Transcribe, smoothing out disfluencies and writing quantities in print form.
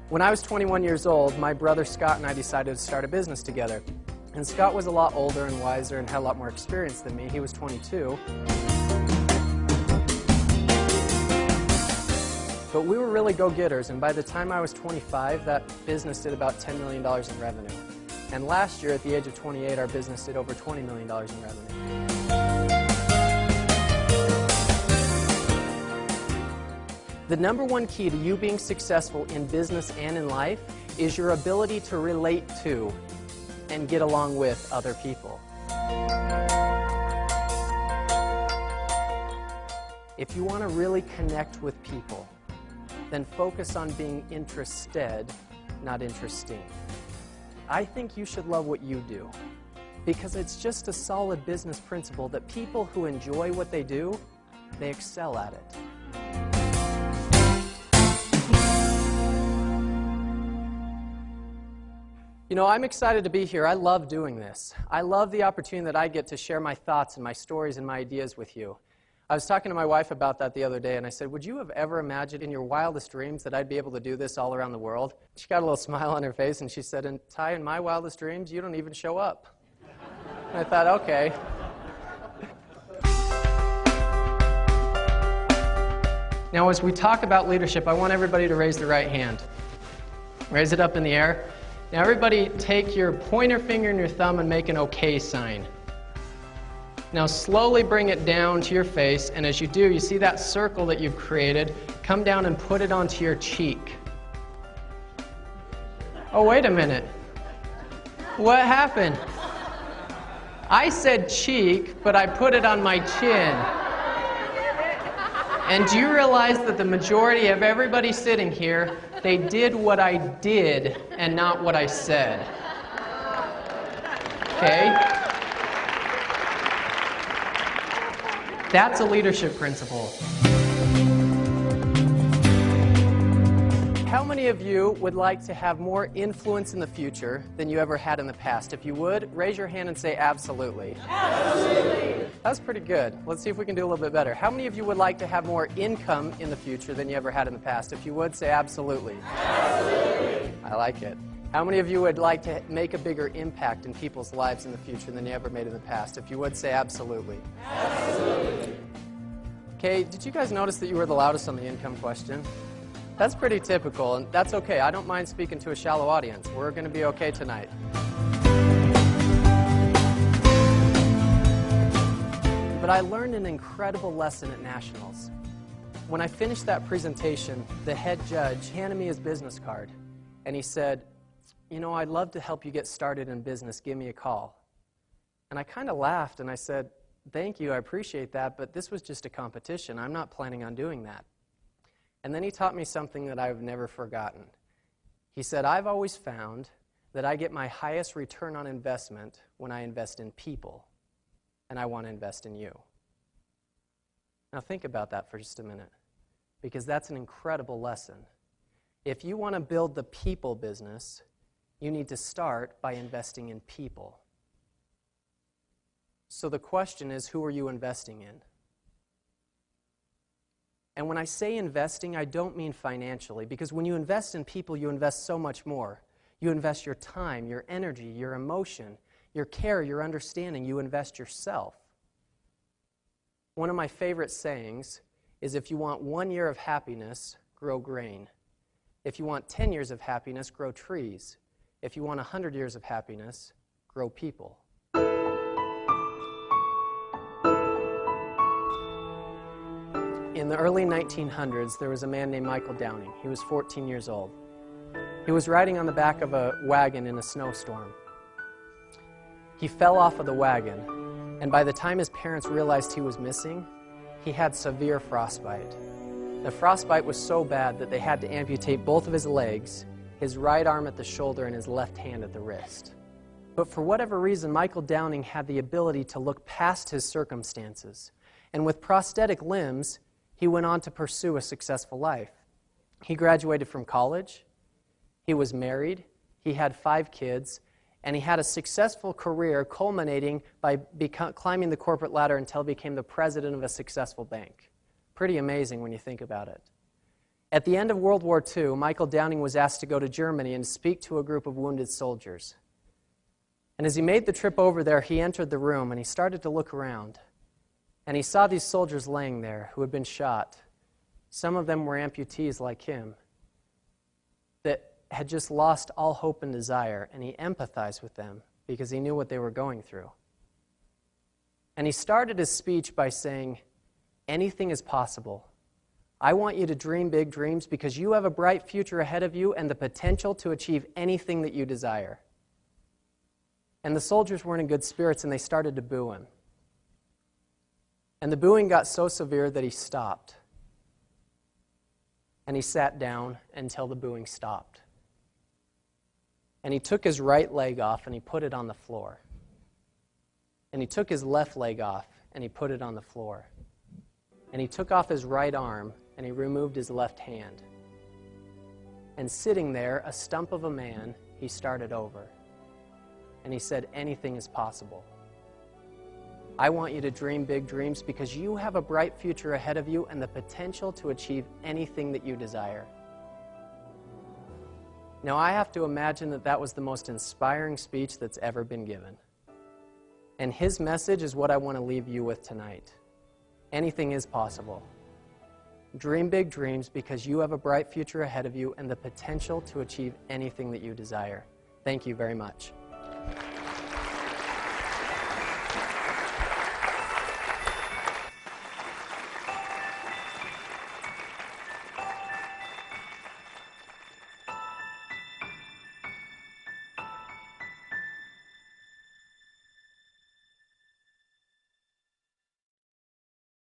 When I was 21 years old, my brother Scott and I decided to start a business together. And Scott was a lot older and wiser and had a lot more experience than me. He was 22. But we were really go-getters, and by the time I was 25, that business did about $10 million in revenue. And last year, at the age of 28, our business did over $20 million in revenue. The number one key to you being successful in business and in life is your ability to relate to and get along with other people. If you want to really connect with people, then focus on being interested, not interesting. I think you should love what you do, because it's just a solid business principle that people who enjoy what they do, they excel at it. You know, I'm excited to be here. I love doing this. I love the opportunity that I get to share my thoughts and my stories and my ideas with you. I was talking to my wife about that the other day, and I said, would you have ever imagined in your wildest dreams that I'd be able to do this all around the world? She got a little smile on her face, and she said, and Ty, in my wildest dreams, you don't even show up. And I thought, okay. Now, as we talk about leadership, I want everybody to raise their right hand. Raise it up in the air. Now, everybody take your pointer finger and your thumb and make an OK sign. Now slowly bring it down to your face, and as you do, you see that circle that you've created, come down and put it onto your cheek. Oh, wait a minute. What happened? I said cheek, but I put it on my chin. And do you realize that the majority of everybody sitting here, they did what I did and not what I said? Okay? That's a leadership principle. How many of you would like to have more influence in the future than you ever had in the past? If you would, raise your hand and say absolutely. Absolutely. That's pretty good. Let's see if we can do a little bit better. How many of you would like to have more income in the future than you ever had in the past? If you would, say absolutely. Absolutely. I like it. How many of you would like to make a bigger impact in people's lives in the future than you ever made in the past? If you would, say absolutely. Absolutely. Okay, did you guys notice that you were the loudest on the income question? That's pretty typical, and that's okay. I don't mind speaking to a shallow audience. We're going to be okay tonight. But I learned an incredible lesson at Nationals. When I finished that presentation, the head judge handed me his business card, and he said, you know, I'd love to help you get started in business. Give me a call. And I kind of laughed, and I said, thank you, I appreciate that, but this was just a competition. I'm not planning on doing that. And then he taught me something that I've never forgotten. He said, I've always found that I get my highest return on investment when I invest in people, and I want to invest in you. Now think about that for just a minute, because that's an incredible lesson. If you want to build the people business, you need to start by investing in people. So the question is, who are you investing in? And when I say investing, I don't mean financially, because when you invest in people, you invest so much more. You invest your time, your energy, your emotion, your care, your understanding. You invest yourself. One of my favorite sayings is, if you want 1 year of happiness, grow grain. If you want 10 years of happiness, grow trees. If you want 100 years of happiness, grow people. In the early 1900s, there was a man named Michael Downing. He was 14 years old. He was riding on the back of a wagon in a snowstorm. He fell off of the wagon, and by the time his parents realized he was missing, he had severe frostbite. The frostbite was so bad that they had to amputate both of his legs, his right arm at the shoulder and his left hand at the wrist. But for whatever reason, Michael Downing had the ability to look past his circumstances. And with prosthetic limbs, he went on to pursue a successful life. He graduated from college, he was married, he had 5 kids, and he had a successful career culminating by climbing the corporate ladder until he became the president of a successful bank. Pretty amazing when you think about it. At the end of World War II, Michael Downing was asked to go to Germany and speak to a group of wounded soldiers. And as he made the trip over there, he entered the room and he started to look around. And he saw these soldiers laying there who had been shot. Some of them were amputees like him that had just lost all hope and desire, and he empathized with them because he knew what they were going through. And he started his speech by saying, "Anything is possible. I want you to dream big dreams because you have a bright future ahead of you and the potential to achieve anything that you desire." And the soldiers weren't in good spirits, and they started to boo him. And the booing got so severe that he stopped. And he sat down until the booing stopped. And he took his right leg off and he put it on the floor. And he took his left leg off and he put it on the floor. And he took off his right arm and he removed his left hand. And sitting there, a stump of a man, he started over. And he said, "Anything is possible. I want you to dream big dreams because you have a bright future ahead of you and the potential to achieve anything that you desire." Now, I have to imagine that that was the most inspiring speech that's ever been given. And his message is what I want to leave you with tonight. Anything is possible. Dream big dreams because you have a bright future ahead of you and the potential to achieve anything that you desire. Thank you very much.